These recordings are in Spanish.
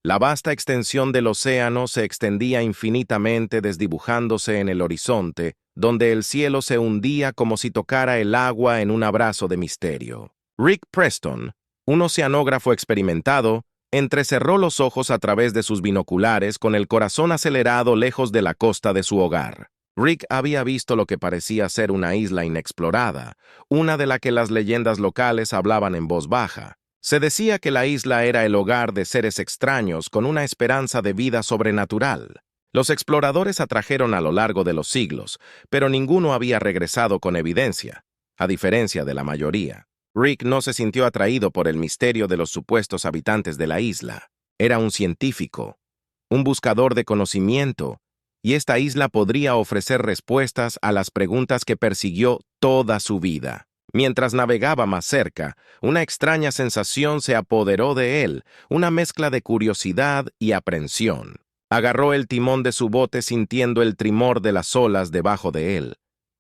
La vasta extensión del océano se extendía infinitamente desdibujándose en el horizonte, donde el cielo se hundía como si tocara el agua en un abrazo de misterio. Rick Preston, un oceanógrafo experimentado, entrecerró los ojos a través de sus binoculares con el corazón acelerado lejos de la costa de su hogar. Rick había visto lo que parecía ser una isla inexplorada, una de la que las leyendas locales hablaban en voz baja. Se decía que la isla era el hogar de seres extraños con una esperanza de vida sobrenatural. Los exploradores atrajeron a lo largo de los siglos, pero ninguno había regresado con evidencia, a diferencia de la mayoría. Rick no se sintió atraído por el misterio de los supuestos habitantes de la isla. Era un científico, un buscador de conocimiento, y esta isla podría ofrecer respuestas a las preguntas que persiguió toda su vida. Mientras navegaba más cerca, una extraña sensación se apoderó de él, una mezcla de curiosidad y aprensión. Agarró el timón de su bote sintiendo el tremor de las olas debajo de él,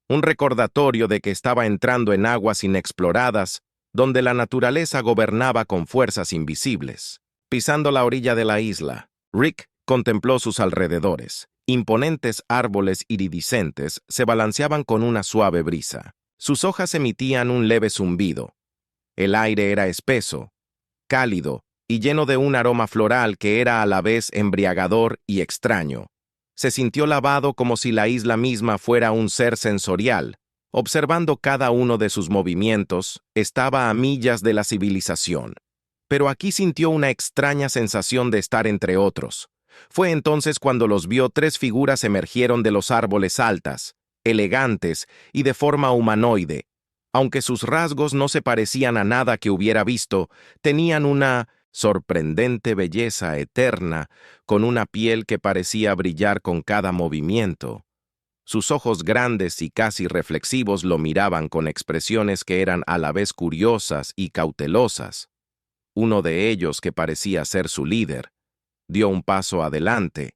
un recordatorio de que estaba entrando en aguas inexploradas, donde la naturaleza gobernaba con fuerzas invisibles. Pisando la orilla de la isla, Rick contempló sus alrededores. Imponentes árboles iridiscentes se balanceaban con una suave brisa. Sus hojas emitían un leve zumbido. El aire era espeso, cálido y lleno de un aroma floral que era a la vez embriagador y extraño. Se sintió lavado como si la isla misma fuera un ser sensorial. Observando cada uno de sus movimientos, estaba a millas de la civilización. Pero aquí sintió una extraña sensación de estar entre otros. Fue entonces cuando los vio tres figuras emergieron de los árboles altas, elegantes y de forma humanoide. Aunque sus rasgos no se parecían a nada que hubiera visto, tenían una sorprendente belleza eterna, con una piel que parecía brillar con cada movimiento. Sus ojos grandes y casi reflexivos lo miraban con expresiones que eran a la vez curiosas y cautelosas. Uno de ellos, que parecía ser su líder, dio un paso adelante,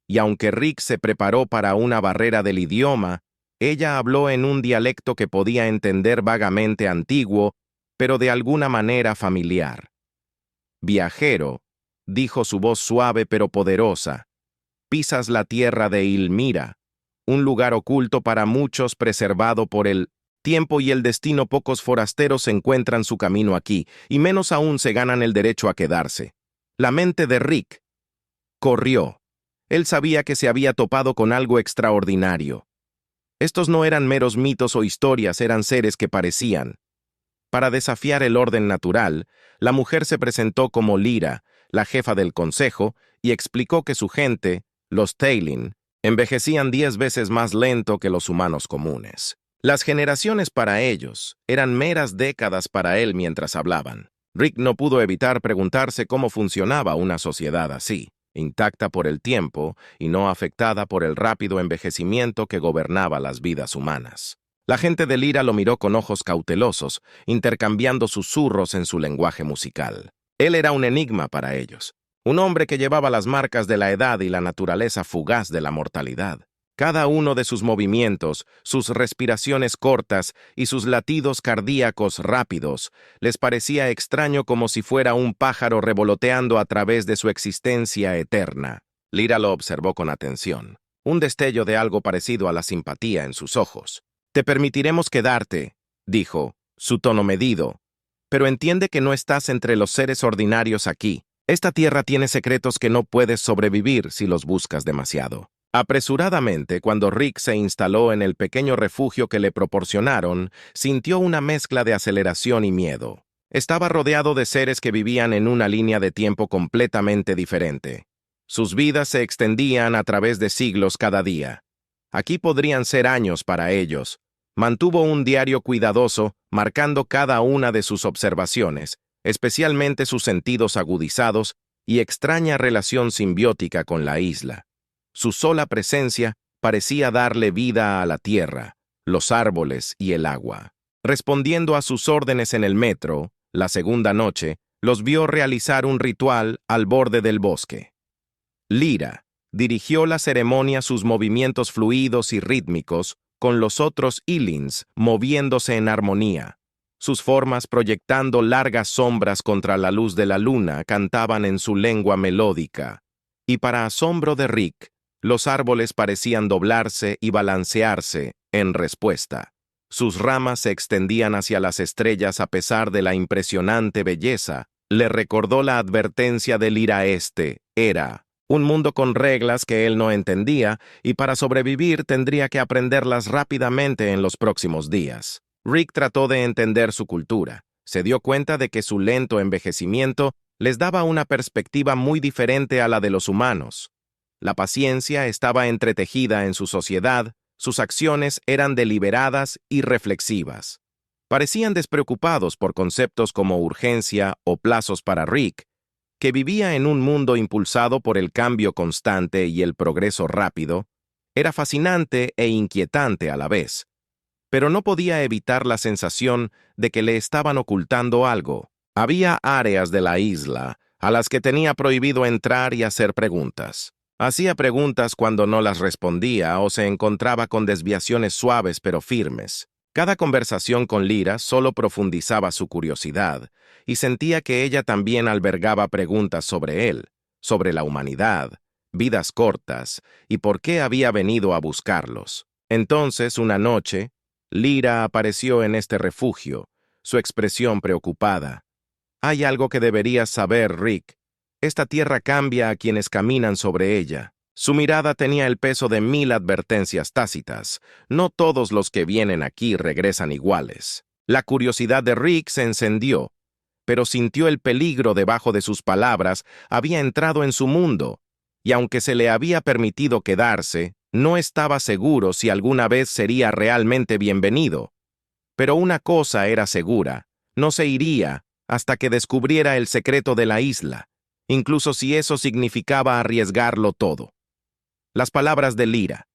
y aunque Rick se preparó para una barrera del idioma, ella habló en un dialecto que podía entender vagamente antiguo, pero de alguna manera familiar. «Viajero», dijo su voz suave pero poderosa, «pisas la tierra de Ilmira, un lugar oculto para muchos preservado por el tiempo y el destino. Pocos forasteros encuentran su camino aquí, y menos aún se ganan el derecho a quedarse». La mente de Rick corrió. Él sabía que se había topado con algo extraordinario. Estos no eran meros mitos o historias, eran seres que parecían. Para desafiar el orden natural, la mujer se presentó como Lyra, la jefa del consejo, y explicó que su gente, los Tailin, envejecían 10 veces más lento que los humanos comunes. Las generaciones para ellos eran meras décadas para él mientras hablaban. Rick no pudo evitar preguntarse cómo funcionaba una sociedad así, intacta por el tiempo y no afectada por el rápido envejecimiento que gobernaba las vidas humanas. La gente de Lyra lo miró con ojos cautelosos, intercambiando susurros en su lenguaje musical. Él era un enigma para ellos, un hombre que llevaba las marcas de la edad y la naturaleza fugaz de la mortalidad. Cada uno de sus movimientos, sus respiraciones cortas y sus latidos cardíacos rápidos, les parecía extraño, como si fuera un pájaro revoloteando a través de su existencia eterna. Lyra lo observó con atención, un destello de algo parecido a la simpatía en sus ojos. «Te permitiremos quedarte», dijo, su tono medido, «pero entiende que no estás entre los seres ordinarios aquí. Esta tierra tiene secretos que no puedes sobrevivir si los buscas demasiado». Apresuradamente, cuando Rick se instaló en el pequeño refugio que le proporcionaron, sintió una mezcla de aceleración y miedo. Estaba rodeado de seres que vivían en una línea de tiempo completamente diferente. Sus vidas se extendían a través de siglos cada día. Aquí podrían ser años para ellos. Mantuvo un diario cuidadoso, marcando cada una de sus observaciones, especialmente sus sentidos agudizados y extraña relación simbiótica con la isla. Su sola presencia parecía darle vida a la tierra, los árboles y el agua. Respondiendo a sus órdenes en el metro, la segunda noche, los vio realizar un ritual al borde del bosque. Lyra dirigió la ceremonia, sus movimientos fluidos y rítmicos, con los otros Illins moviéndose en armonía. Sus formas, proyectando largas sombras contra la luz de la luna, cantaban en su lengua melódica. Y para asombro de Rick, los árboles parecían doblarse y balancearse en respuesta. Sus ramas se extendían hacia las estrellas a pesar de la impresionante belleza. Le recordó la advertencia del Lira era un mundo con reglas que él no entendía y para sobrevivir tendría que aprenderlas rápidamente en los próximos días. Rick trató de entender su cultura. Se dio cuenta de que su lento envejecimiento les daba una perspectiva muy diferente a la de los humanos. La paciencia estaba entretejida en su sociedad, sus acciones eran deliberadas y reflexivas. Parecían despreocupados por conceptos como urgencia o plazos para Rick, que vivía en un mundo impulsado por el cambio constante y el progreso rápido. Era fascinante e inquietante a la vez, pero no podía evitar la sensación de que le estaban ocultando algo. Había áreas de la isla a las que tenía prohibido entrar y hacer preguntas. Hacía preguntas cuando no las respondía o se encontraba con desviaciones suaves pero firmes. Cada conversación con Lyra solo profundizaba su curiosidad, y sentía que ella también albergaba preguntas sobre él, sobre la humanidad, vidas cortas, y por qué había venido a buscarlos. Entonces, una noche, Lyra apareció en este refugio, su expresión preocupada. «Hay algo que deberías saber, Rick. Esta tierra cambia a quienes caminan sobre ella». Su mirada tenía el peso de 1000 advertencias tácitas. No todos los que vienen aquí regresan iguales. La curiosidad de Rick se encendió, pero sintió el peligro debajo de sus palabras. Había entrado en su mundo, y aunque se le había permitido quedarse, no estaba seguro si alguna vez sería realmente bienvenido. Pero una cosa era segura: no se iría hasta que descubriera el secreto de la isla, incluso si eso significaba arriesgarlo todo. Las palabras de Lyra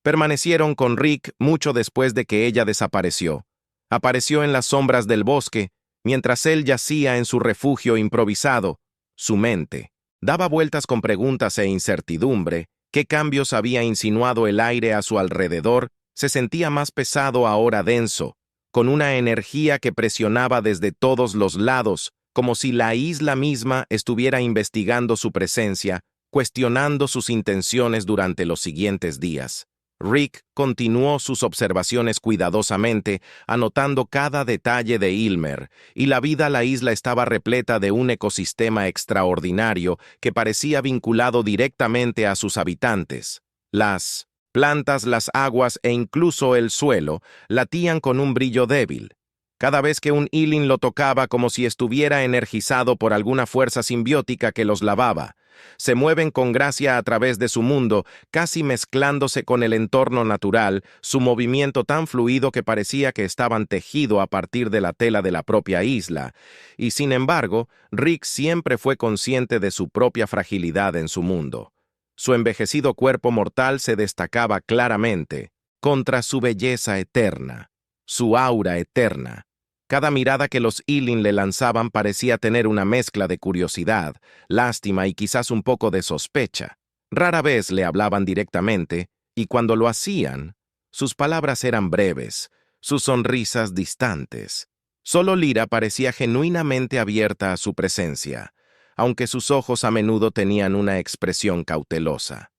permanecieron con Rick mucho después de que ella desapareció. Apareció en las sombras del bosque, mientras él yacía en su refugio improvisado. Su mente daba vueltas con preguntas e incertidumbre. ¿Qué cambios había insinuado el aire a su alrededor? Se sentía más pesado, ahora denso, con una energía que presionaba desde todos los lados, como si la isla misma estuviera investigando su presencia, cuestionando sus intenciones durante los siguientes días. Rick continuó sus observaciones cuidadosamente, anotando cada detalle de Ilmer, y la isla estaba repleta de un ecosistema extraordinario que parecía vinculado directamente a sus habitantes. Las plantas, las aguas e incluso el suelo latían con un brillo débil, cada vez que un Ilin lo tocaba, como si estuviera energizado por alguna fuerza simbiótica que los lavaba. Se mueven con gracia a través de su mundo, casi mezclándose con el entorno natural, su movimiento tan fluido que parecía que estaban tejido a partir de la tela de la propia isla. Y sin embargo, Rick siempre fue consciente de su propia fragilidad en su mundo. Su envejecido cuerpo mortal se destacaba claramente contra su belleza eterna, su aura eterna. Cada mirada que los Ilin le lanzaban parecía tener una mezcla de curiosidad, lástima y quizás un poco de sospecha. Rara vez le hablaban directamente, y cuando lo hacían, sus palabras eran breves, sus sonrisas distantes. Solo Lyra parecía genuinamente abierta a su presencia, aunque sus ojos a menudo tenían una expresión cautelosa.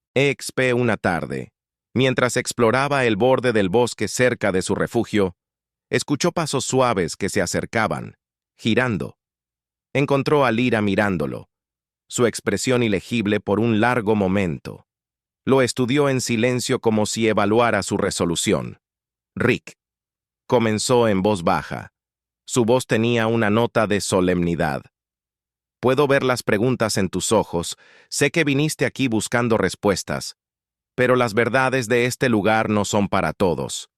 Una tarde, mientras exploraba el borde del bosque cerca de su refugio, escuchó pasos suaves que se acercaban, girando. Encontró a Lyra mirándolo, su expresión ilegible por un largo momento. Lo estudió en silencio como si evaluara su resolución. «Rick», comenzó en voz baja. Su voz tenía una nota de solemnidad. «Puedo ver las preguntas en tus ojos, sé que viniste aquí buscando respuestas, pero las verdades de este lugar no son para todos».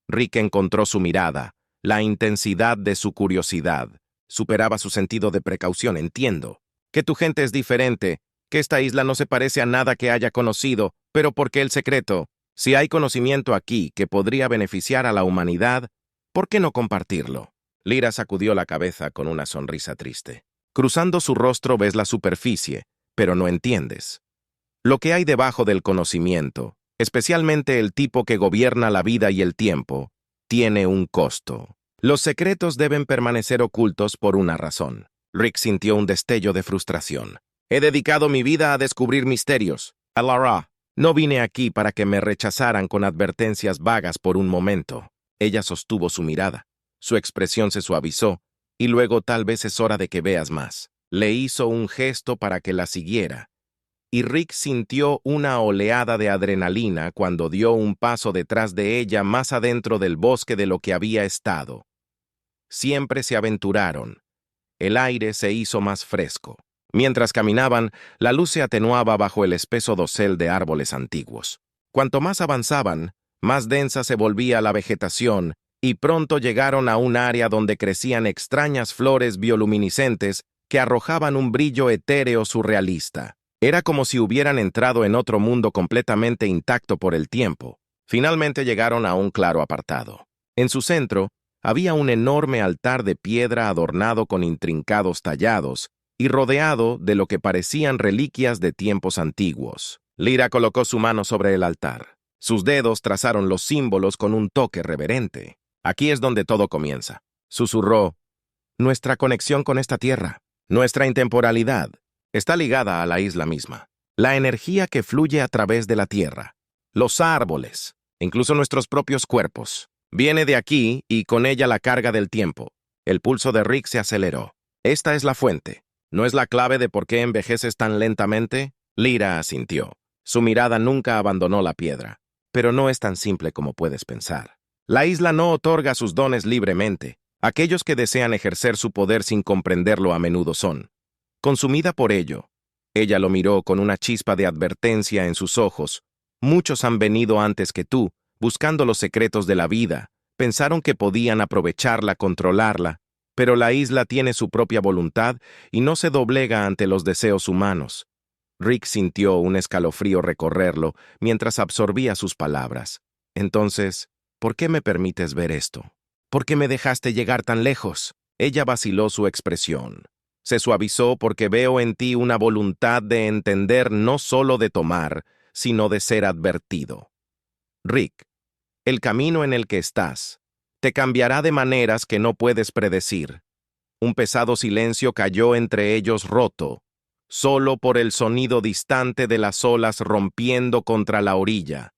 Rick encontró su mirada, la intensidad de su curiosidad. Superaba su sentido de precaución. «Entiendo que tu gente es diferente, que esta isla no se parece a nada que haya conocido, pero ¿por qué el secreto? Si hay conocimiento aquí que podría beneficiar a la humanidad, ¿por qué no compartirlo?» Lyra sacudió la cabeza con una sonrisa triste. «Cruzando su rostro ves la superficie, pero no entiendes lo que hay debajo del conocimiento, especialmente el tipo que gobierna la vida y el tiempo, tiene un costo. Los secretos deben permanecer ocultos por una razón. Rick sintió un destello de frustración. He dedicado mi vida a descubrir misterios. Alara, no vine aquí para que me rechazaran con advertencias vagas por un momento. Ella sostuvo su mirada. Su expresión se suavizó, y luego tal vez es hora de que veas más. Le hizo un gesto para que la siguiera, y Rick sintió una oleada de adrenalina cuando dio un paso detrás de ella más adentro del bosque de lo que había estado. Siempre se aventuraron. El aire se hizo más fresco. Mientras caminaban, la luz se atenuaba bajo el espeso dosel de árboles antiguos. Cuanto más avanzaban, más densa se volvía la vegetación, y pronto llegaron a un área donde crecían extrañas flores bioluminiscentes que arrojaban un brillo etéreo surrealista. Era como si hubieran entrado en otro mundo completamente intacto por el tiempo. Finalmente llegaron a un claro apartado. En su centro, había un enorme altar de piedra adornado con intrincados tallados y rodeado de lo que parecían reliquias de tiempos antiguos. Lyra colocó su mano sobre el altar. Sus dedos trazaron los símbolos con un toque reverente. Aquí es donde todo comienza. Susurró: nuestra conexión con esta tierra, nuestra intemporalidad, está ligada a la isla misma. La energía que fluye a través de la tierra, los árboles, incluso nuestros propios cuerpos, viene de aquí y con ella la carga del tiempo. El pulso de Rick se aceleró. Esta es la fuente. ¿No es la clave de por qué envejeces tan lentamente? Lyra asintió. Su mirada nunca abandonó la piedra. Pero no es tan simple como puedes pensar. La isla no otorga sus dones libremente. Aquellos que desean ejercer su poder sin comprenderlo a menudo son consumida por ello. Ella lo miró con una chispa de advertencia en sus ojos. Muchos han venido antes que tú, buscando los secretos de la vida. Pensaron que podían aprovecharla, controlarla, pero la isla tiene su propia voluntad y no se doblega ante los deseos humanos. Rick sintió un escalofrío recorrerlo mientras absorbía sus palabras. Entonces, ¿por qué me permites ver esto? ¿Por qué me dejaste llegar tan lejos? Ella vaciló su expresión. Se suavizó porque veo en ti una voluntad de entender, no solo de tomar, sino de ser advertido. Rick, el camino en el que estás te cambiará de maneras que no puedes predecir. Un pesado silencio cayó entre ellos roto, solo por el sonido distante de las olas rompiendo contra la orilla.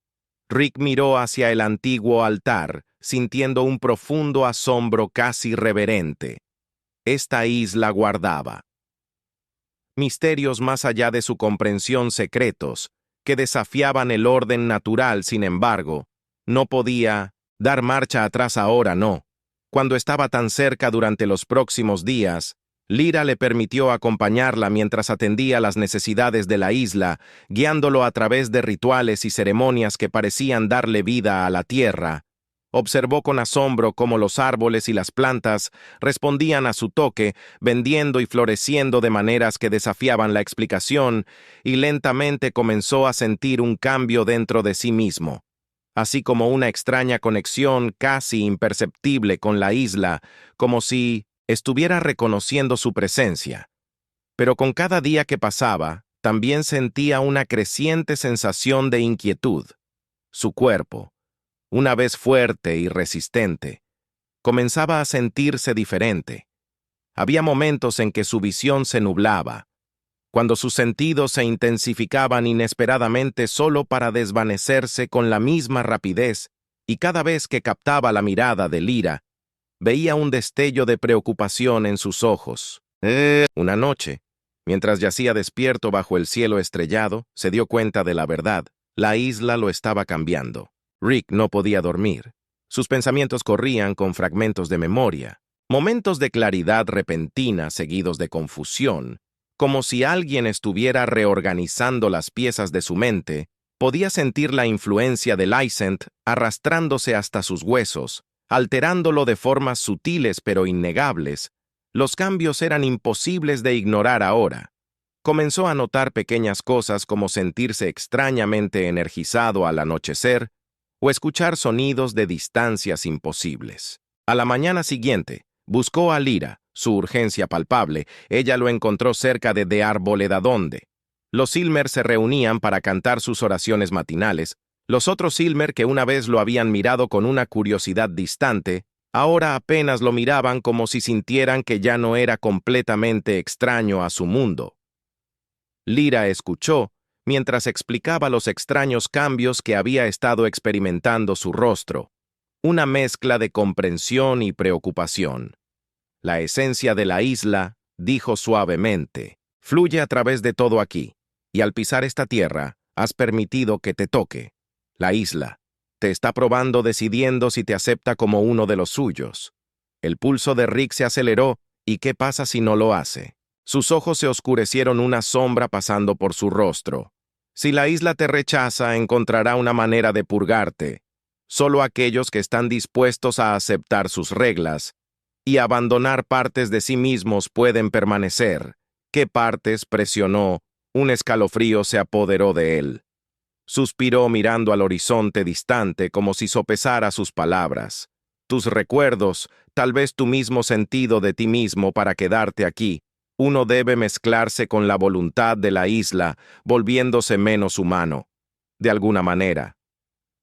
Rick miró hacia el antiguo altar, sintiendo un profundo asombro casi reverente. Esta isla guardaba misterios más allá de su comprensión, secretos, que desafiaban el orden natural. Sin embargo, no podía dar marcha atrás ahora, no. Cuando estaba tan cerca durante los próximos días, Lyra le permitió acompañarla mientras atendía las necesidades de la isla, guiándolo a través de rituales y ceremonias que parecían darle vida a la tierra. Observó con asombro cómo los árboles y las plantas respondían a su toque, vendiendo y floreciendo de maneras que desafiaban la explicación, y lentamente comenzó a sentir un cambio dentro de sí mismo, así como una extraña conexión casi imperceptible con la isla, como si estuviera reconociendo su presencia. Pero con cada día que pasaba, también sentía una creciente sensación de inquietud. Su cuerpo, una vez fuerte y resistente, comenzaba a sentirse diferente. Había momentos en que su visión se nublaba, cuando sus sentidos se intensificaban inesperadamente solo para desvanecerse con la misma rapidez, y cada vez que captaba la mirada de Lyra, veía un destello de preocupación en sus ojos. Una noche, mientras yacía despierto bajo el cielo estrellado, se dio cuenta de la verdad. La isla lo estaba cambiando. Rick no podía dormir. Sus pensamientos corrían con fragmentos de memoria, momentos de claridad repentina seguidos de confusión, como si alguien estuviera reorganizando las piezas de su mente. Podía sentir la influencia de Lysent arrastrándose hasta sus huesos, alterándolo de formas sutiles pero innegables. Los cambios eran imposibles de ignorar ahora. Comenzó a notar pequeñas cosas como sentirse extrañamente energizado al anochecer o escuchar sonidos de distancias imposibles. A la mañana siguiente, buscó a Lyra, su urgencia palpable. Ella lo encontró cerca de Arboleda donde los Silmer se reunían para cantar sus oraciones matinales. Los otros Silmer, que una vez lo habían mirado con una curiosidad distante, Ahora apenas lo miraban como si sintieran que ya no era completamente extraño a su mundo. Lyra escuchó mientras explicaba los extraños cambios que había estado experimentando su rostro, una mezcla de comprensión y preocupación. La esencia de la isla, dijo suavemente, fluye a través de todo aquí, y al pisar esta tierra, has permitido que te toque. La isla te está probando decidiendo si te acepta como uno de los suyos. El pulso de Rick se aceleró, ¿y qué pasa si no lo hace? Sus ojos se oscurecieron, una sombra pasando por su rostro. Si la isla te rechaza, encontrará una manera de purgarte. Solo aquellos que están dispuestos a aceptar sus reglas y abandonar partes de sí mismos pueden permanecer. ¿Qué partes? Presionó. Un escalofrío se apoderó de él. Suspiró mirando al horizonte distante como si sopesara sus palabras. Tus recuerdos, tal vez tu mismo sentido de ti mismo para quedarte aquí. Uno debe mezclarse con la voluntad de la isla, volviéndose menos humano. De alguna manera.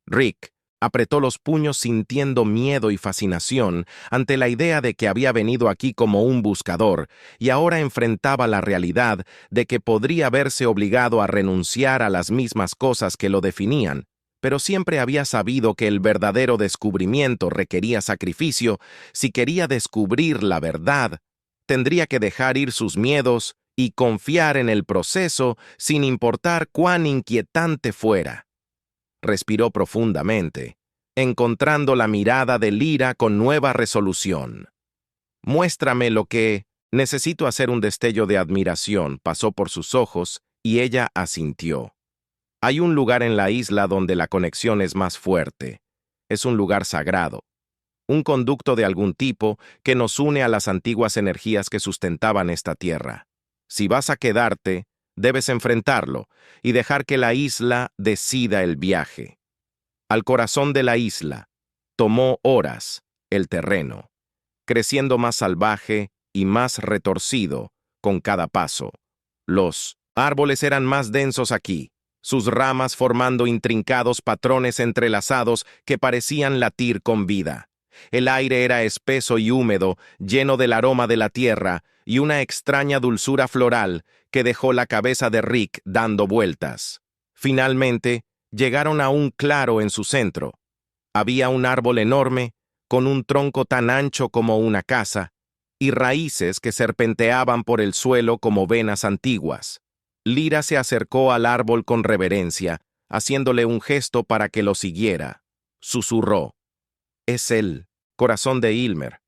Rick apretó los puños sintiendo miedo y fascinación ante la idea de que había venido aquí como un buscador y ahora enfrentaba la realidad de que podría verse obligado a renunciar a las mismas cosas que lo definían, pero siempre había sabido que el verdadero descubrimiento requería sacrificio. Si quería descubrir la verdad, tendría que dejar ir sus miedos y confiar en el proceso sin importar cuán inquietante fuera. Respiró profundamente, encontrando la mirada de Lyra con nueva resolución. Muéstrame lo que... Necesito hacer un destello de admiración, pasó por sus ojos, y ella asintió. Hay un lugar en la isla donde la conexión es más fuerte. Es un lugar sagrado. Un conducto de algún tipo que nos une a las antiguas energías que sustentaban esta tierra. Si vas a quedarte, debes enfrentarlo y dejar que la isla decida el viaje. Al corazón de la isla, tomó horas el terreno, creciendo más salvaje y más retorcido con cada paso. Los árboles eran más densos aquí, sus ramas formando intrincados patrones entrelazados que parecían latir con vida. El aire era espeso y húmedo, lleno del aroma de la tierra y una extraña dulzura floral que dejó la cabeza de Rick dando vueltas. Finalmente, llegaron a un claro en su centro. Había un árbol enorme, con un tronco tan ancho como una casa, y raíces que serpenteaban por el suelo como venas antiguas. Lyra se acercó al árbol con reverencia, haciéndole un gesto para que lo siguiera. Susurró. Es él, corazón de Ylmer.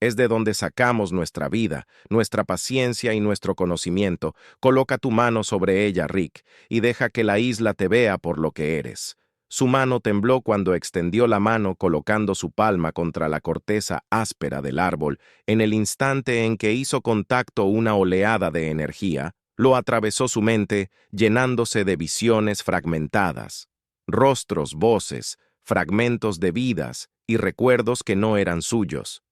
Es de donde sacamos nuestra vida, nuestra paciencia y nuestro conocimiento. Coloca tu mano sobre ella, Rick, y deja que la isla te vea por lo que eres. Su mano tembló cuando extendió la mano colocando su palma contra la corteza áspera del árbol. En el instante en que hizo contacto una oleada de energía, lo atravesó su mente, llenándose de visiones fragmentadas. Rostros, voces, fragmentos de vidas y recuerdos que no eran suyos.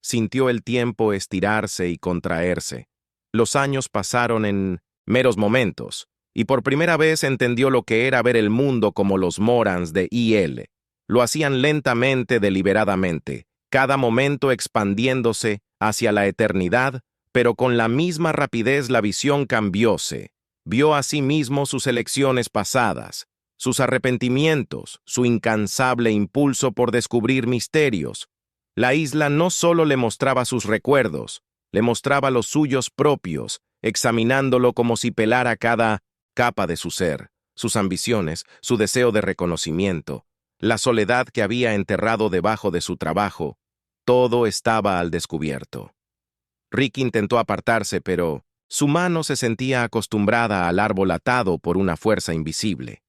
Sintió el tiempo estirarse y contraerse. Los años pasaron en meros momentos, y por primera vez entendió lo que era ver el mundo como los Morans de IL. Lo hacían lentamente, deliberadamente, cada momento expandiéndose hacia la eternidad, pero con la misma rapidez la visión cambióse. Vio a sí mismo sus elecciones pasadas, sus arrepentimientos, su incansable impulso por descubrir misterios. La isla no solo le mostraba sus recuerdos, le mostraba los suyos propios, examinándolo como si pelara cada capa de su ser, sus ambiciones, su deseo de reconocimiento, la soledad que había enterrado debajo de su trabajo. Todo estaba al descubierto. Rick intentó apartarse, pero su mano se sentía acostumbrada al árbol atado por una fuerza invisible.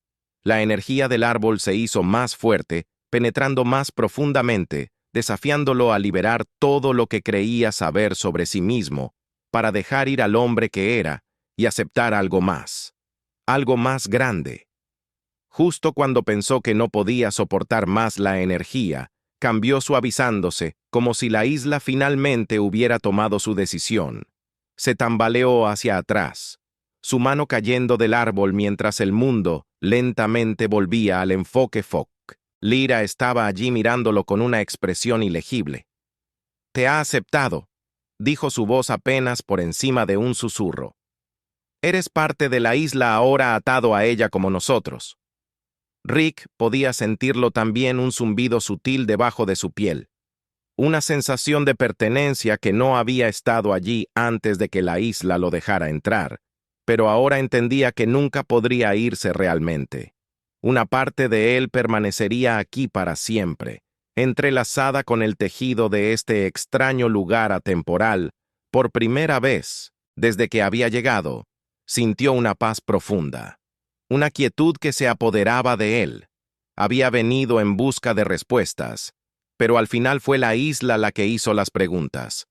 La energía del árbol se hizo más fuerte, penetrando más profundamente, desafiándolo a liberar todo lo que creía saber sobre sí mismo, para dejar ir al hombre que era y aceptar algo más grande. Justo cuando pensó que no podía soportar más la energía, cambió suavizándose, como si la isla finalmente hubiera tomado su decisión. Se tambaleó hacia atrás, su mano cayendo del árbol mientras el mundo lentamente volvía al enfoque Fock. Lyra estaba allí mirándolo con una expresión ilegible. te ha aceptado, dijo su voz apenas por encima de un susurro. Eres parte de la isla ahora atado a ella como nosotros. Rick podía sentirlo también, un zumbido sutil debajo de su piel. Una sensación de pertenencia que no había estado allí antes de que la isla lo dejara entrar, pero ahora entendía que nunca podría irse realmente. Una parte de él permanecería aquí para siempre, entrelazada con el tejido de este extraño lugar atemporal. Por primera vez, desde que había llegado, sintió una paz profunda, una quietud que se apoderaba de él. Había venido en busca de respuestas, pero al final fue la isla la que hizo las preguntas,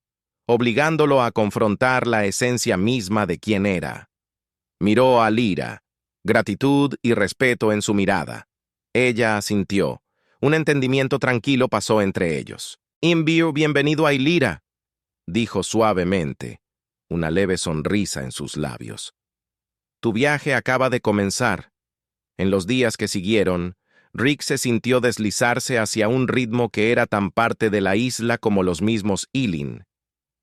obligándolo a confrontar la esencia misma de quién era. Miró a Lyra, gratitud y respeto en su mirada. Ella asintió. Un entendimiento tranquilo pasó entre ellos. «Imbyr, bienvenido a Lyra», dijo suavemente, una leve sonrisa en sus labios. «Tu viaje acaba de comenzar». En los días que siguieron, Rick se sintió deslizarse hacia un ritmo que era tan parte de la isla como los mismos Ilin.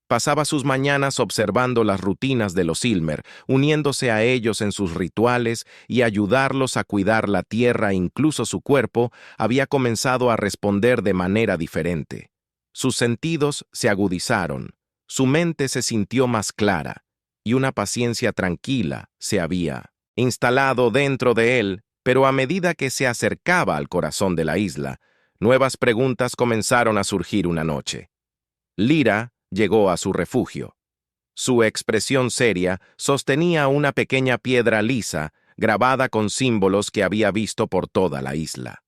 Pasaba sus mañanas observando las rutinas de los Ilmer, uniéndose a ellos en sus rituales y ayudarlos a cuidar la tierra. Incluso su cuerpo había comenzado a responder de manera diferente. Sus sentidos se agudizaron, su mente se sintió más clara, y una paciencia tranquila se había instalado dentro de él. Pero a medida que se acercaba al corazón de la isla, nuevas preguntas comenzaron a surgir una noche. Lyra llegó a su refugio. Su expresión seria sostenía una pequeña piedra lisa, grabada con símbolos que había visto por toda la isla.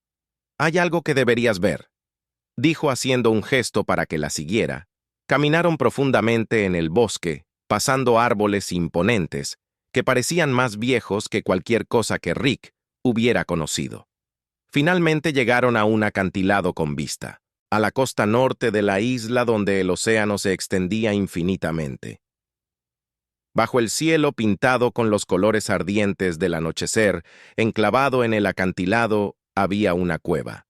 «Hay algo que deberías ver», dijo haciendo un gesto para que la siguiera. Caminaron profundamente en el bosque, pasando árboles imponentes, que parecían más viejos que cualquier cosa que Rick hubiera conocido. Finalmente llegaron a un acantilado con vista, a la costa norte de la isla, donde el océano se extendía infinitamente. Bajo el cielo pintado con los colores ardientes del anochecer, enclavado en el acantilado, había una cueva.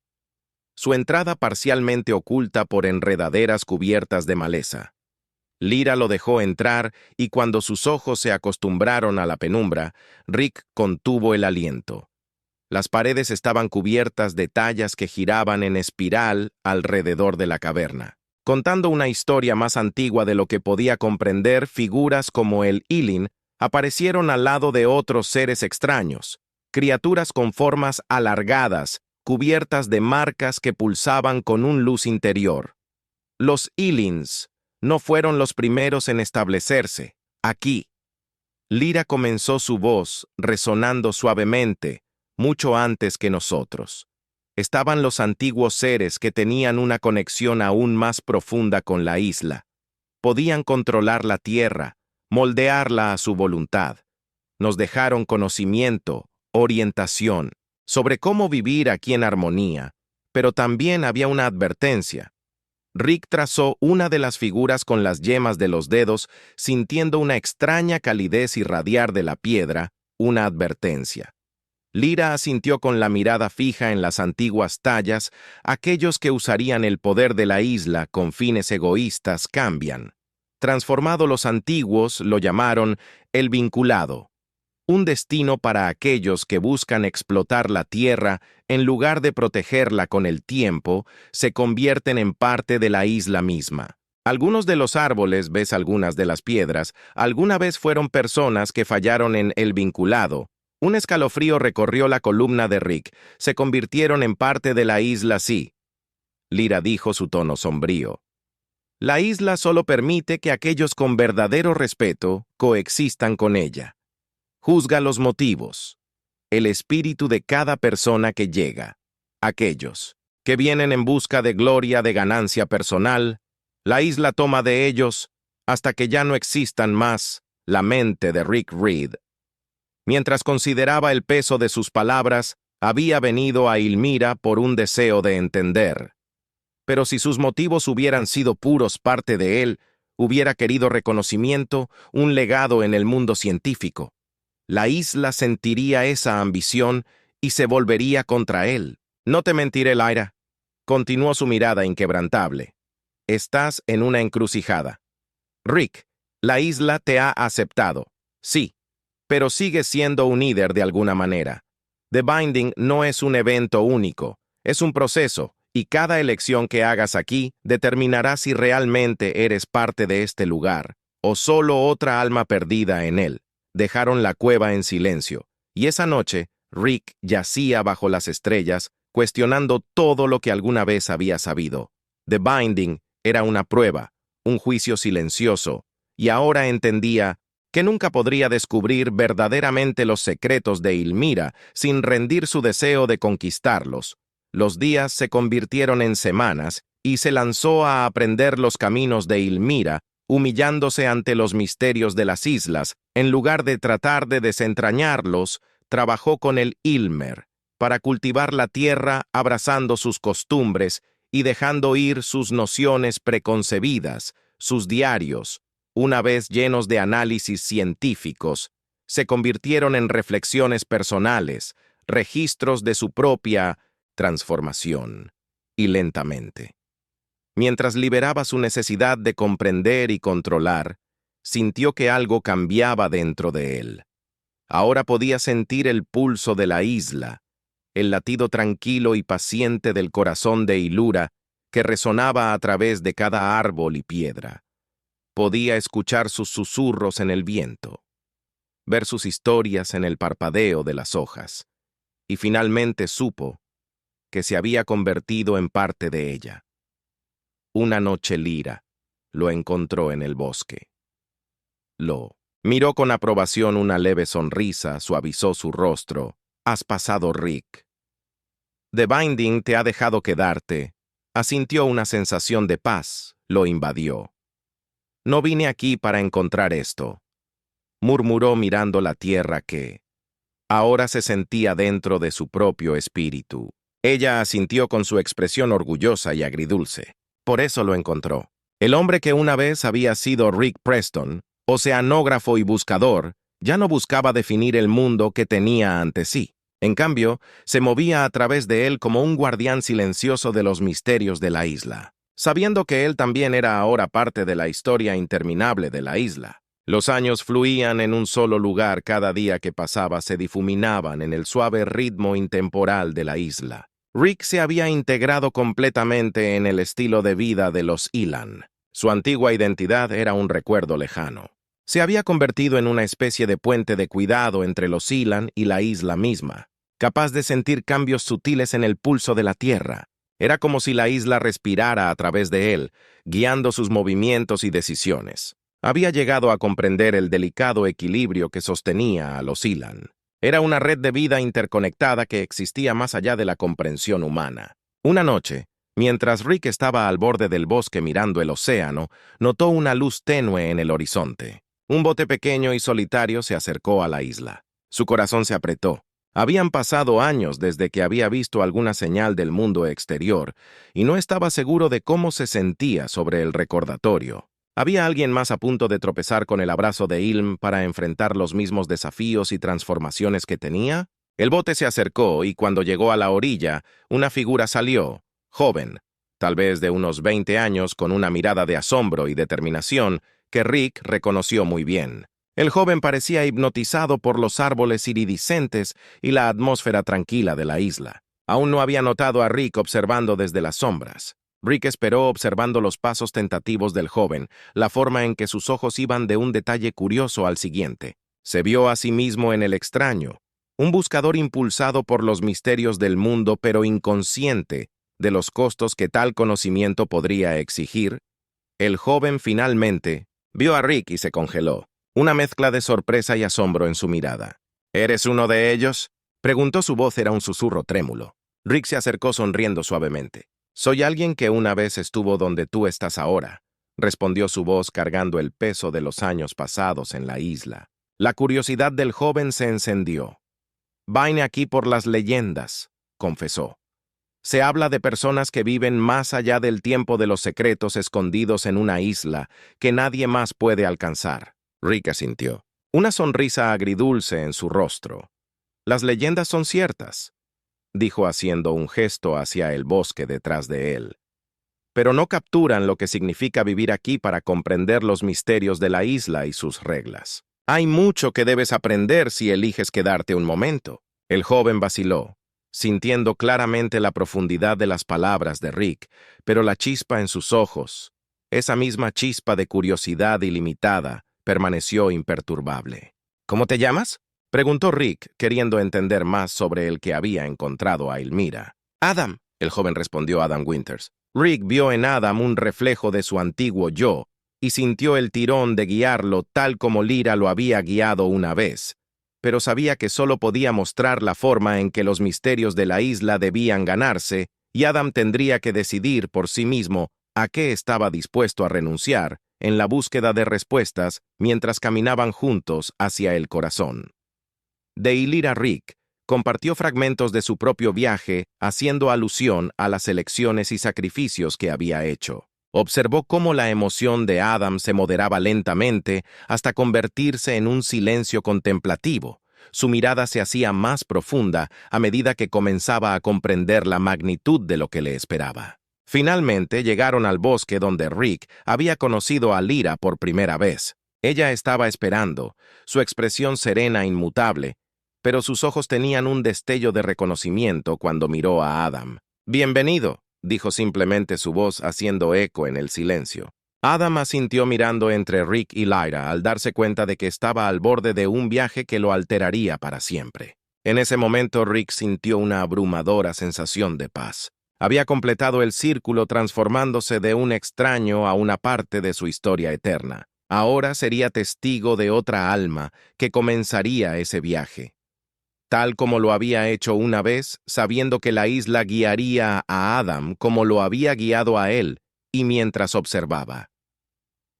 Su entrada parcialmente oculta por enredaderas cubiertas de maleza. Lyra lo dejó entrar y cuando sus ojos se acostumbraron a la penumbra, Rick contuvo el aliento. Las paredes estaban cubiertas de tallas que giraban en espiral alrededor de la caverna. Contando una historia más antigua de lo que podía comprender, figuras como el Ilin aparecieron al lado de otros seres extraños, criaturas con formas alargadas, cubiertas de marcas que pulsaban con una luz interior. Los Ilins no fueron los primeros en establecerse aquí. Lyra comenzó su voz, resonando suavemente, mucho antes que nosotros. Estaban los antiguos seres que tenían una conexión aún más profunda con la isla. Podían controlar la tierra, moldearla a su voluntad. Nos dejaron conocimiento, orientación, sobre cómo vivir aquí en armonía, pero también había una advertencia. Rick trazó una de las figuras con las yemas de los dedos, sintiendo una extraña calidez irradiar de la piedra, una advertencia. Lyra asintió con la mirada fija en las antiguas tallas. Aquellos que usarían el poder de la isla con fines egoístas cambian. Transformado, los antiguos lo llamaron el vinculado. Un destino para aquellos que buscan explotar la tierra en lugar de protegerla con el tiempo, se convierten en parte de la isla misma. Algunos de los árboles, ves algunas de las piedras, alguna vez fueron personas que fallaron en el vinculado. Un escalofrío recorrió la columna de Rick. Se convirtieron en parte de la isla, sí. Lyra dijo, su tono sombrío. La isla solo permite que aquellos con verdadero respeto coexistan con ella. Juzga los motivos, el espíritu de cada persona que llega. Aquellos que vienen en busca de gloria, de ganancia personal, la isla toma de ellos hasta que ya no existan más. La mente de Rick Reed. Mientras consideraba el peso de sus palabras, había venido a Ylmira por un deseo de entender. Pero si sus motivos hubieran sido puros, parte de él hubiera querido reconocimiento, un legado en el mundo científico. La isla sentiría esa ambición y se volvería contra él. «No te mentiré, Lyra», continuó su mirada inquebrantable. Estás en una encrucijada. Rick, la isla te ha aceptado. Sí, pero sigues siendo un líder de alguna manera. The Binding no es un evento único, es un proceso, y cada elección que hagas aquí determinará si realmente eres parte de este lugar, o solo otra alma perdida en él. Dejaron la cueva en silencio, y esa noche, Rick yacía bajo las estrellas, cuestionando todo lo que alguna vez había sabido. The Binding era una prueba, un juicio silencioso, y ahora entendía que nunca podría descubrir verdaderamente los secretos de Ylmira sin rendir su deseo de conquistarlos. Los días se convirtieron en semanas y se lanzó a aprender los caminos de Ylmira, humillándose ante los misterios de las islas. En lugar de tratar de desentrañarlos, trabajó con el Ylmer para cultivar la tierra abrazando sus costumbres y dejando ir sus nociones preconcebidas, sus diarios, una vez llenos de análisis científicos, se convirtieron en reflexiones personales, registros de su propia transformación, y lentamente. Mientras liberaba su necesidad de comprender y controlar, sintió que algo cambiaba dentro de él. Ahora podía sentir el pulso de la isla, el latido tranquilo y paciente del corazón de Ylura que resonaba a través de cada árbol y piedra. Podía escuchar sus susurros en el viento, ver sus historias en el parpadeo de las hojas, y finalmente supo que se había convertido en parte de ella. Una noche Lyra lo encontró en el bosque. Lo miró con aprobación, una leve sonrisa suavizó su rostro. «Has pasado, Rick. The Binding te ha dejado quedarte». Asintió. Una sensación de paz lo invadió. «No vine aquí para encontrar esto», murmuró mirando la tierra que ahora se sentía dentro de su propio espíritu. Ella asintió con su expresión orgullosa y agridulce. Por eso lo encontró. El hombre que una vez había sido Rick Preston, oceanógrafo y buscador, ya no buscaba definir el mundo que tenía ante sí. En cambio, se movía a través de él como un guardián silencioso de los misterios de la isla, sabiendo que él también era ahora parte de la historia interminable de la isla. Los años fluían en un solo lugar, cada día que pasaba se difuminaban en el suave ritmo intemporal de la isla. Rick se había integrado completamente en el estilo de vida de los Ilan. Su antigua identidad era un recuerdo lejano. Se había convertido en una especie de puente de cuidado entre los Ilan y la isla misma, capaz de sentir cambios sutiles en el pulso de la tierra. Era como si la isla respirara a través de él, guiando sus movimientos y decisiones. Había llegado a comprender el delicado equilibrio que sostenía a los Ilan. Era una red de vida interconectada que existía más allá de la comprensión humana. Una noche, mientras Rick estaba al borde del bosque mirando el océano, notó una luz tenue en el horizonte. Un bote pequeño y solitario se acercó a la isla. Su corazón se apretó. Habían pasado años desde que había visto alguna señal del mundo exterior, y no estaba seguro de cómo se sentía sobre el recordatorio. ¿Había alguien más a punto de tropezar con el abrazo de Ilm para enfrentar los mismos desafíos y transformaciones que tenía? El bote se acercó y cuando llegó a la orilla, una figura salió, joven, tal vez de unos 20 años, con una mirada de asombro y determinación que Rick reconoció muy bien. El joven parecía hipnotizado por los árboles iridiscentes y la atmósfera tranquila de la isla. Aún no había notado a Rick observando desde las sombras. Rick esperó observando los pasos tentativos del joven, la forma en que sus ojos iban de un detalle curioso al siguiente. Se vio a sí mismo en el extraño, un buscador impulsado por los misterios del mundo pero inconsciente de los costos que tal conocimiento podría exigir. El joven finalmente vio a Rick y se congeló, una mezcla de sorpresa y asombro en su mirada. ¿Eres uno de ellos?, preguntó. Su voz era un susurro trémulo. Rick se acercó sonriendo suavemente. «Soy alguien que una vez estuvo donde tú estás ahora», respondió su voz cargando el peso de los años pasados en la isla. La curiosidad del joven se encendió. «Vine aquí por las leyendas», confesó. «Se habla de personas que viven más allá del tiempo, de los secretos escondidos en una isla que nadie más puede alcanzar». Rick asintió, una sonrisa agridulce en su rostro. «Las leyendas son ciertas», dijo haciendo un gesto hacia el bosque detrás de él. pero no capturan lo que significa vivir aquí para comprender los misterios de la isla y sus reglas. Hay mucho que debes aprender si eliges quedarte un momento. El joven vaciló, sintiendo claramente la profundidad de las palabras de Rick, pero la chispa en sus ojos, esa misma chispa de curiosidad ilimitada, permaneció imperturbable. ¿Cómo te llamas?, preguntó Rick, queriendo entender más sobre el que había encontrado a Elmira. Adam, el joven respondió. Adam Winters. Rick vio en Adam un reflejo de su antiguo yo y sintió el tirón de guiarlo tal como Lyra lo había guiado una vez, pero sabía que solo podía mostrar la forma en que los misterios de la isla debían ganarse y Adam tendría que decidir por sí mismo a qué estaba dispuesto a renunciar en la búsqueda de respuestas mientras caminaban juntos hacia el corazón. De Ylira Rick compartió fragmentos de su propio viaje, haciendo alusión a las elecciones y sacrificios que había hecho. Observó cómo la emoción de Adam se moderaba lentamente hasta convertirse en un silencio contemplativo. Su mirada se hacía más profunda a medida que comenzaba a comprender la magnitud de lo que le esperaba. Finalmente llegaron al bosque donde Rick había conocido a Lyra por primera vez. Ella estaba esperando, su expresión serena e inmutable, pero sus ojos tenían un destello de reconocimiento cuando miró a Adam. «Bienvenido», dijo simplemente, su voz haciendo eco en el silencio. Adam asintió mirando entre Rick y Lyra al darse cuenta de que estaba al borde de un viaje que lo alteraría para siempre. En ese momento Rick sintió una abrumadora sensación de paz. Había completado el círculo transformándose de un extraño a una parte de su historia eterna. Ahora sería testigo de otra alma que comenzaría ese viaje. Tal como lo había hecho una vez, sabiendo que la isla guiaría a Adam como lo había guiado a él, y mientras observaba.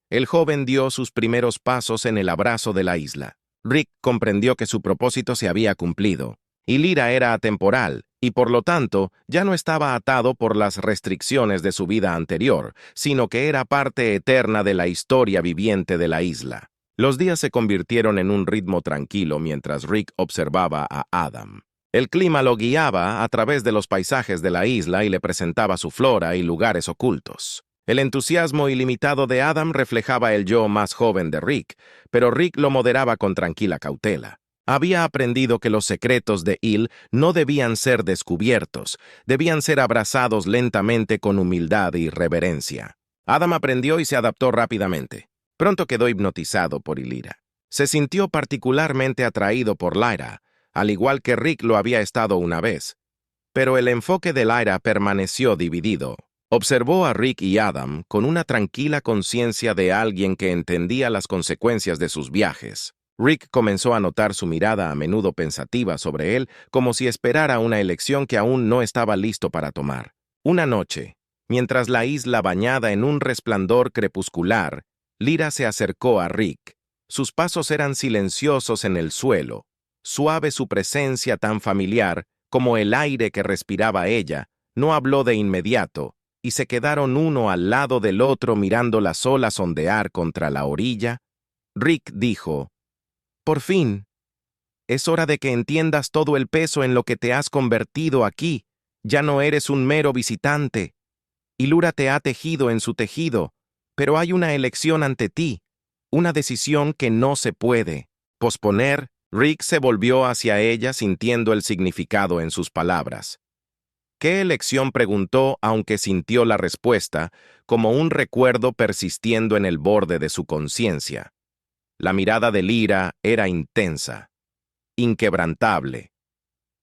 El joven dio sus primeros pasos en el abrazo de la isla. Rick comprendió que su propósito se había cumplido, y Lyra era atemporal, y por lo tanto ya no estaba atado por las restricciones de su vida anterior, sino que era parte eterna de la historia viviente de la isla. Los días se convirtieron en un ritmo tranquilo mientras Rick observaba a Adam. El clima lo guiaba a través de los paisajes de la isla y le presentaba su flora y lugares ocultos. El entusiasmo ilimitado de Adam reflejaba el yo más joven de Rick, pero Rick lo moderaba con tranquila cautela. Había aprendido que los secretos de Il no debían ser descubiertos, debían ser abrazados lentamente con humildad y reverencia. Adam aprendió y se adaptó rápidamente. Pronto quedó hipnotizado por Ylira. Se sintió particularmente atraído por Lyra, al igual que Rick lo había estado una vez. Pero el enfoque de Lyra permaneció dividido. Observó a Rick y Adam con una tranquila conciencia de alguien que entendía las consecuencias de sus viajes. Rick comenzó a notar su mirada a menudo pensativa sobre él, como si esperara una elección que aún no estaba listo para tomar. Una noche, mientras la isla bañada en un resplandor crepuscular, Lyra se acercó a Rick. Sus pasos eran silenciosos en el suelo, suave su presencia tan familiar como el aire que respiraba ella. No habló de inmediato, y se quedaron uno al lado del otro mirando las olas ondear contra la orilla. Rick dijo: «Por fin, es hora de que entiendas todo el peso en lo que te has convertido aquí. Ya no eres un mero visitante. Ylura te ha tejido en su tejido, pero hay una elección ante ti, una decisión que no se puede posponer». Rick se volvió hacia ella sintiendo el significado en sus palabras. ¿Qué elección?, preguntó, aunque sintió la respuesta como un recuerdo persistiendo en el borde de su conciencia. La mirada de Lyra era intensa, inquebrantable.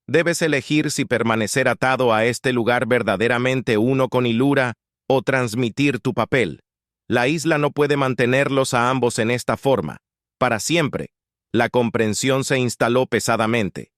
Debes elegir si permanecer atado a este lugar verdaderamente uno con Ylura o transmitir tu papel. La isla no puede mantenerlos a ambos en esta forma, para siempre. La comprensión se instaló pesadamente.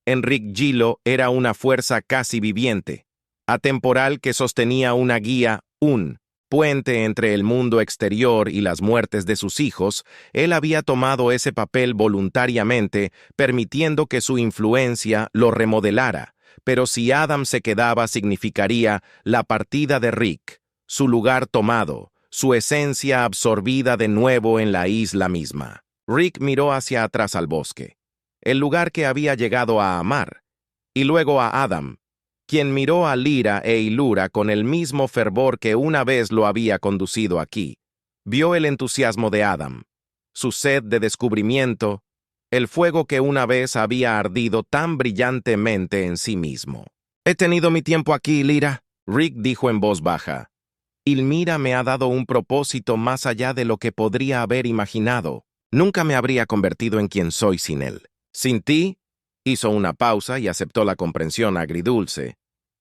Enric Gilo era una fuerza casi viviente, atemporal que sostenía una guía, un puente entre el mundo exterior y las muertes de sus hijos. Él había tomado ese papel voluntariamente, permitiendo que su influencia lo remodelara. Pero si Adam se quedaba, significaría la partida de Rick, su lugar tomado, su esencia absorbida de nuevo en la isla misma. Rick miró hacia atrás al bosque, el lugar que había llegado a amar, y luego a Adam. quien miró a Lyra e Ilura con el mismo fervor que una vez lo había conducido aquí. Vio el entusiasmo de Adam, su sed de descubrimiento, el fuego que una vez había ardido tan brillantemente en sí mismo. «He tenido mi tiempo aquí, Lyra», Rick dijo en voz baja. «Ylmira me ha dado un propósito más allá de lo que podría haber imaginado. Nunca me habría convertido en quien soy sin él. Sin ti», hizo una pausa y aceptó la comprensión agridulce.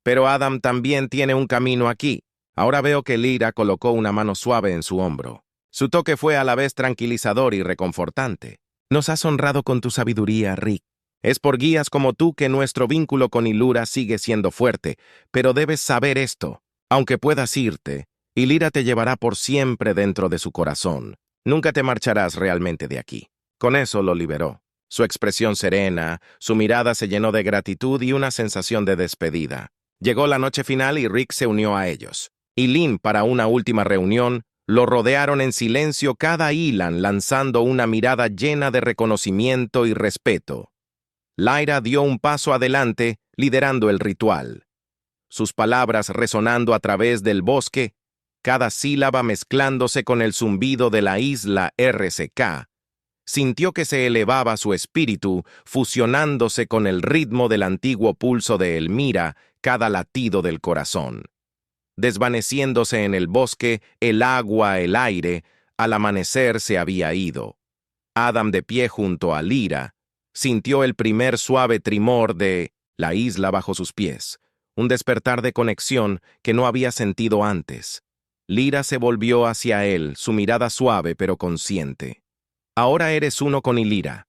«Pero Adam también tiene un camino aquí». Ahora veo que Lyra colocó una mano suave en su hombro. Su toque fue a la vez tranquilizador y reconfortante. «Nos has honrado con tu sabiduría, Rick. Es por guías como tú que nuestro vínculo con Ilura sigue siendo fuerte, pero debes saber esto. Aunque puedas irte, Ylira te llevará por siempre dentro de su corazón. Nunca te marcharás realmente de aquí». Con eso lo liberó. Su expresión serena, su mirada se llenó de gratitud y una sensación de despedida. Llegó la noche final y Rick se unió a ellos. Y Lynn, para una última reunión, lo rodearon en silencio cada Ilan lanzando una mirada llena de reconocimiento y respeto. Lyra dio un paso adelante, liderando el ritual. Sus palabras resonando a través del bosque, cada sílaba mezclándose con el zumbido de la isla RCK. Sintió que se elevaba su espíritu, fusionándose con el ritmo del antiguo pulso de Elmira, cada latido del corazón. Desvaneciéndose en el bosque, el agua, el aire, al amanecer se había ido. Adam, de pie junto a Lyra, sintió el primer suave tremor de la isla bajo sus pies, un despertar de conexión que no había sentido antes. Lyra se volvió hacia él, su mirada suave pero consciente. «Ahora eres uno con Ylira»,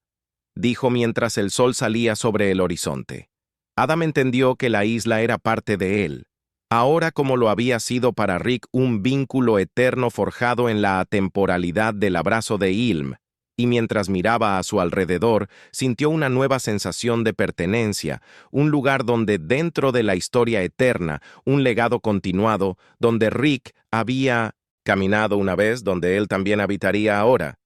dijo mientras el sol salía sobre el horizonte. Adam entendió que la isla era parte de él, ahora como lo había sido para Rick un vínculo eterno forjado en la atemporalidad del abrazo de Ilm, y mientras miraba a su alrededor, sintió una nueva sensación de pertenencia, un lugar donde dentro de la historia eterna, un legado continuado, donde Rick había caminado una vez, donde él también habitaría ahora.